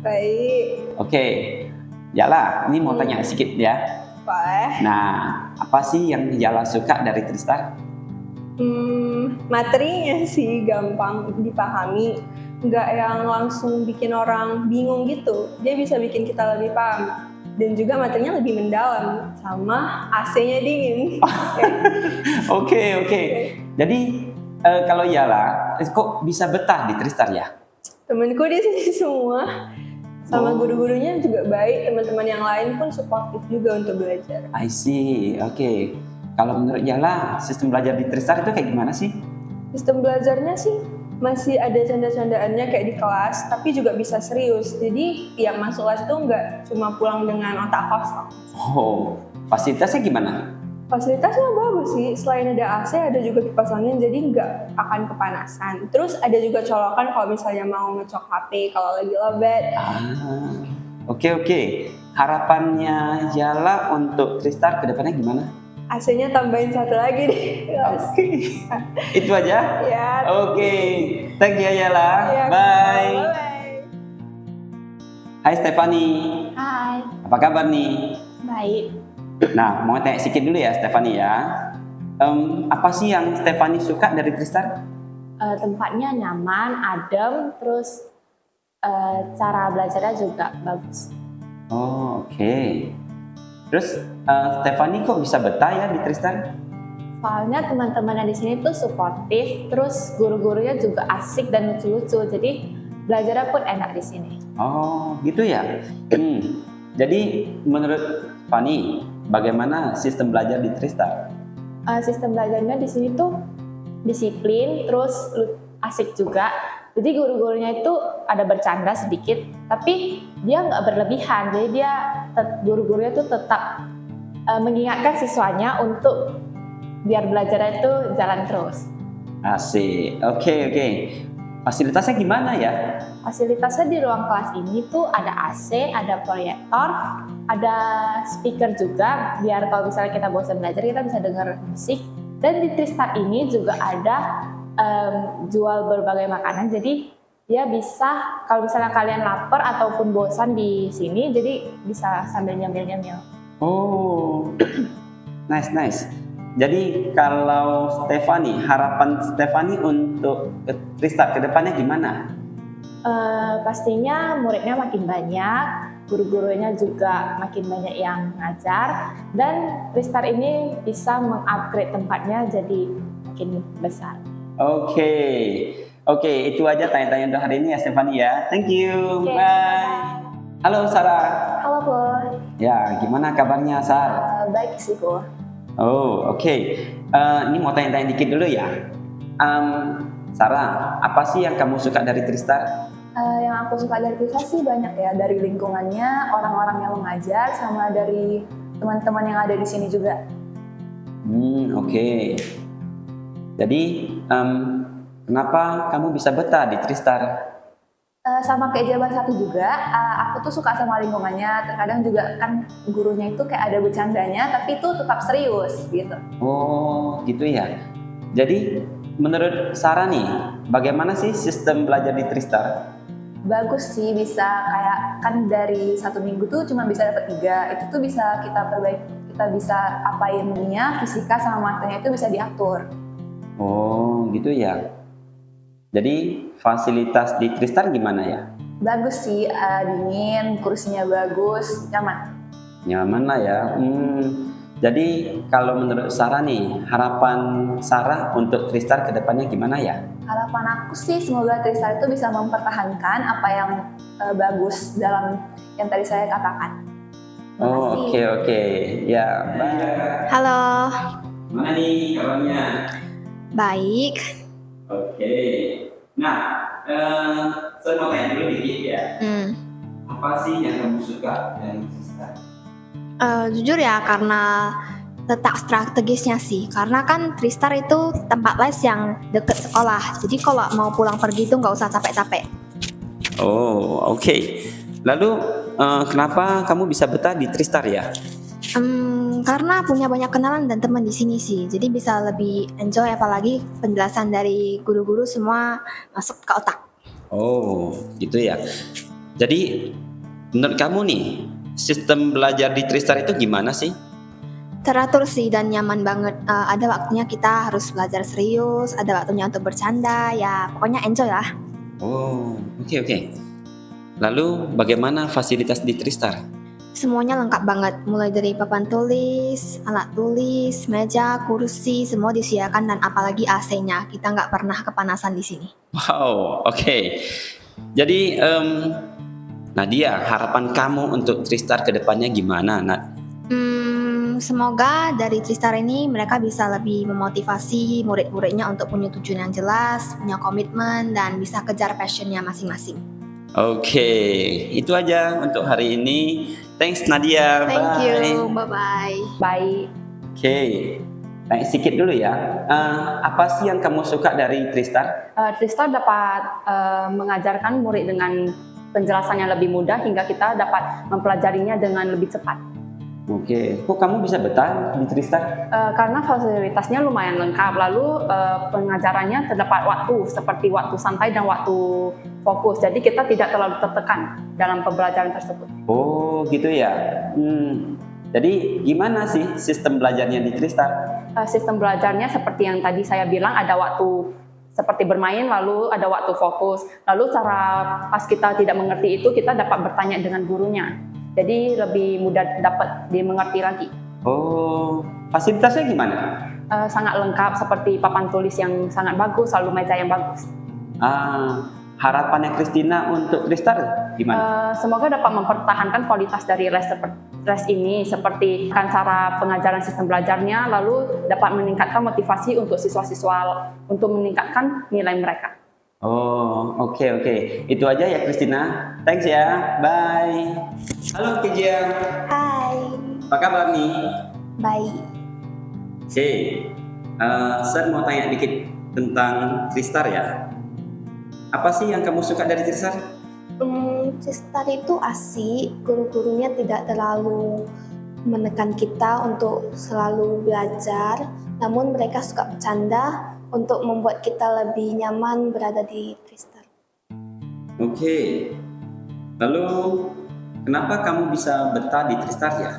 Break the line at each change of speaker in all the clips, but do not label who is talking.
Baik,
Oke, Yala, ini mau tanya sedikit ya.
boleh.
Nah, apa sih yang Yala suka dari Tristar?
Materinya sih gampang dipahami, nggak yang langsung bikin orang bingung gitu. Dia bisa bikin kita lebih paham. Dan juga materinya lebih mendalam, sama AC-nya dingin.
Oke. Jadi, kalau Yala, kok bisa betah di Tristar ya?
Temenku di sini semua, sama
Oh.
guru-gurunya juga baik, teman-teman yang lain pun suportif juga untuk belajar.
I see, oke. Kalau menurut Yala, sistem belajar di Tristar itu kayak gimana sih?
Sistem belajarnya sih masih ada canda-candaannya kayak di kelas, tapi juga bisa serius. Jadi yang masuk kelas tuh nggak cuma pulang dengan otak kosong.
Oh, fasilitasnya gimana?
Fasilitasnya bagus sih, selain ada AC ada juga kipas angin, jadi nggak akan kepanasan. Terus ada juga colokan kalau misalnya mau ngecok HP kalau lagi lowbat.
Oke. Harapannya Yala untuk Tristar ke depannya gimana?
AC-nya tambahin satu lagi deh.
Oke. Itu aja?
Ya.
Oke. Thank you Yala.
Ya,
Bye.
bye.
Hai Stefani.
Hai,
Apa kabar nih?
baik.
Nah, mau tanya sedikit dulu ya Stefani ya. Apa sih yang Stefani suka dari Tristar?
Tempatnya nyaman, adem, terus cara belajarnya juga bagus.
Oh, oke. Terus Stefani kok bisa betah ya di Tristar?
Soalnya teman-temannya di sini tuh suportif, terus guru-gurunya juga asik dan lucu-lucu, jadi belajarnya pun enak di sini.
Oh, gitu ya. Jadi menurut Fani, bagaimana sistem belajar di Tristar?
Sistem belajarnya di sini tuh disiplin, terus asik juga. Jadi guru-gurunya itu ada bercanda sedikit, tapi dia nggak berlebihan. Jadi guru-gurunya tuh tetap mengingatkan siswanya untuk biar belajarnya itu jalan terus.
Asik. Oke. Fasilitasnya gimana ya?
Fasilitasnya di ruang kelas ini tuh ada AC, ada proyektor, ada speaker juga, biar kalau misalnya kita bosan belajar kita bisa dengar musik. Dan di Tristar ini juga ada jual berbagai makanan, jadi dia bisa kalau misalnya kalian lapar ataupun bosan di sini, jadi bisa sambil nyemil-nyemil.
Oh, nice. Jadi kalau Stefani, harapan Stefani untuk Tristar ke depannya gimana?
Pastinya muridnya makin banyak, guru-gurunya juga makin banyak yang ngajar, dan Tristar ini bisa mengupgrade tempatnya jadi makin besar.
Oke, itu aja tanya-tanya untuk hari ini ya Stefani ya. Thank you.
Oke,
Bye. Halo Sarah.
Halo Po.
Ya, gimana kabarnya Sarah?
Baik sih Po.
Oh, oke. Ini mau tanya-tanya dikit dulu ya. Sarah, apa sih yang kamu suka dari Tristar?
Yang aku suka dari Tristar sih banyak ya, dari lingkungannya, orang-orang yang mengajar, sama dari teman-teman yang ada di sini juga.
Oke. Jadi, kenapa kamu bisa betah di Tristar?
Sama kayak Jabar 1 juga, aku tuh suka sama lingkungannya. Terkadang juga kan gurunya itu kayak ada bercandanya, tapi itu tetap serius gitu.
Oh, gitu ya. Jadi, menurut Sarah nih, bagaimana sih sistem belajar di Tristar?
Bagus sih, bisa kayak kan dari 1 minggu tuh cuma bisa dapat 3. Itu tuh bisa kita perbaiki, kita bisa apain ilmunya, fisika sama matanya itu bisa diatur.
Oh, gitu ya. Jadi fasilitas di Tristar gimana ya?
Bagus sih, dingin, kursinya bagus, nyaman.
Nyaman lah ya. Jadi kalau menurut Sarah nih, harapan Sarah untuk Tristar ke depannya gimana ya?
Harapan aku sih semoga Tristar itu bisa mempertahankan apa yang bagus dalam yang tadi saya katakan.
Oh, oke. Ya, bye.
Halo,
Mana nih kabarnya?
baik.
Oke. Nah, saya mau tanya dulu dikit ya. Apa sih yang kamu suka dari Tristar?
Jujur ya, karena letak strategisnya sih. Karena kan Tristar itu tempat les yang deket sekolah. Jadi kalau mau pulang pergi itu nggak usah capek-capek.
Oh, oke. Lalu kenapa kamu bisa betah di Tristar ya?
Karena punya banyak kenalan dan teman di sini sih. Jadi bisa lebih enjoy, apalagi penjelasan dari guru-guru semua masuk ke otak.
Oh, gitu ya. Jadi menurut kamu nih, sistem belajar di Tristar itu gimana sih?
Teratur sih dan nyaman banget. Ada waktunya kita harus belajar serius, ada waktunya untuk bercanda, ya pokoknya enjoy lah.
Oh, oke. Lalu bagaimana fasilitas di Tristar?
Semuanya lengkap banget, mulai dari papan tulis, alat tulis, meja, kursi, semua disediakan dan apalagi AC-nya. Kita nggak pernah kepanasan di sini.
Wow, oke. Jadi Nadia, harapan kamu untuk Tristar ke depannya gimana, Nat?
Semoga dari Tristar ini mereka bisa lebih memotivasi murid-muridnya untuk punya tujuan yang jelas, punya komitmen, dan bisa kejar passionnya masing-masing.
Oke, itu aja untuk hari ini. Thanks Nadia.
Thank
Bye.
you, bye-bye.
Baik.
Oke, naik sedikit dulu ya. Apa sih yang kamu suka dari Tristar?
Tristar dapat mengajarkan murid dengan penjelasan yang lebih mudah hingga kita dapat mempelajarinya dengan lebih cepat.
Oke, kok kamu bisa betah di Tristar?
Karena fasilitasnya lumayan lengkap, lalu pengajarannya terdapat waktu seperti waktu santai dan waktu fokus, jadi kita tidak terlalu tertekan dalam pembelajaran tersebut.
Oh gitu ya. Jadi gimana sih sistem belajarnya di Tristar?
Sistem belajarnya seperti yang tadi saya bilang, ada waktu seperti bermain, lalu ada waktu fokus, lalu cara pas kita tidak mengerti itu kita dapat bertanya dengan gurunya. Jadi lebih mudah dapat dimengerti lagi.
Oh, fasilitasnya gimana?
Sangat lengkap seperti papan tulis yang sangat bagus, lalu meja yang bagus.
Harapannya Christina untuk Tristar gimana?
Semoga dapat mempertahankan kualitas dari les ini seperti cara pengajaran sistem belajarnya, lalu dapat meningkatkan motivasi untuk siswa-siswa untuk meningkatkan nilai mereka.
Oh, oke. Itu aja ya Christina. Thanks ya. Bye. Halo Kijia.
Hai,
Apa kabar nih?
baik.
Oke. Saya mau tanya dikit tentang Tristar ya. Apa sih yang kamu suka dari Tristar?
Tristar itu asik, guru-gurunya tidak terlalu menekan kita untuk selalu belajar, namun mereka suka bercanda untuk membuat kita lebih nyaman berada di Tristar.
Oke. Lalu kenapa kamu bisa betah di Tristar ya?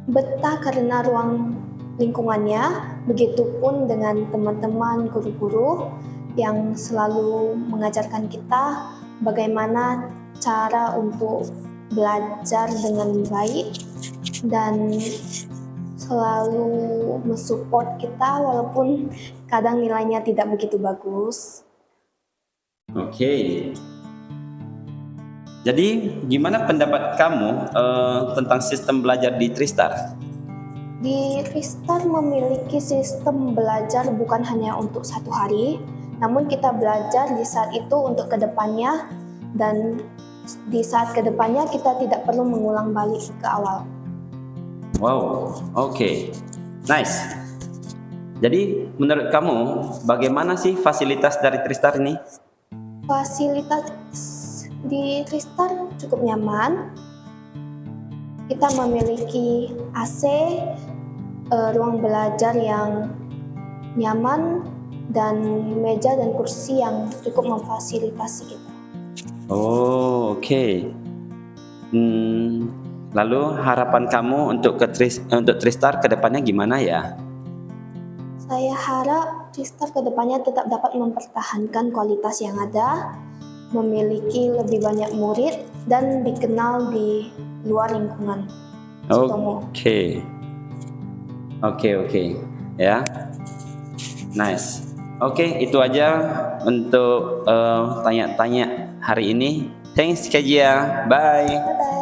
Betah karena ruang lingkungannya, begitupun dengan teman-teman guru-guru yang selalu mengajarkan kita bagaimana cara untuk belajar dengan baik dan selalu mensupport kita walaupun kadang nilainya tidak begitu bagus.
Oke. Jadi gimana pendapat kamu tentang sistem belajar di Tristar?
Di Tristar memiliki sistem belajar bukan hanya untuk satu hari, namun kita belajar di saat itu untuk kedepannya, dan di saat kedepannya kita tidak perlu mengulang balik ke awal.
Wow, oke. Nice. Jadi menurut kamu bagaimana sih fasilitas dari Tristar ini?
Fasilitas di Tristar cukup nyaman. Kita memiliki AC, ruang belajar yang nyaman, dan meja dan kursi yang cukup memfasilitasi kita.
Oh, oke. Lalu harapan kamu untuk Tristar ke depannya gimana ya?
Saya harap Tristar kedepannya tetap dapat mempertahankan kualitas yang ada, memiliki lebih banyak murid, dan dikenal di luar lingkungan Sutomo.
Oke. Ya. Nice. Oke, itu aja untuk tanya-tanya hari ini. Thanks Kajia. Bye.
Bye-bye.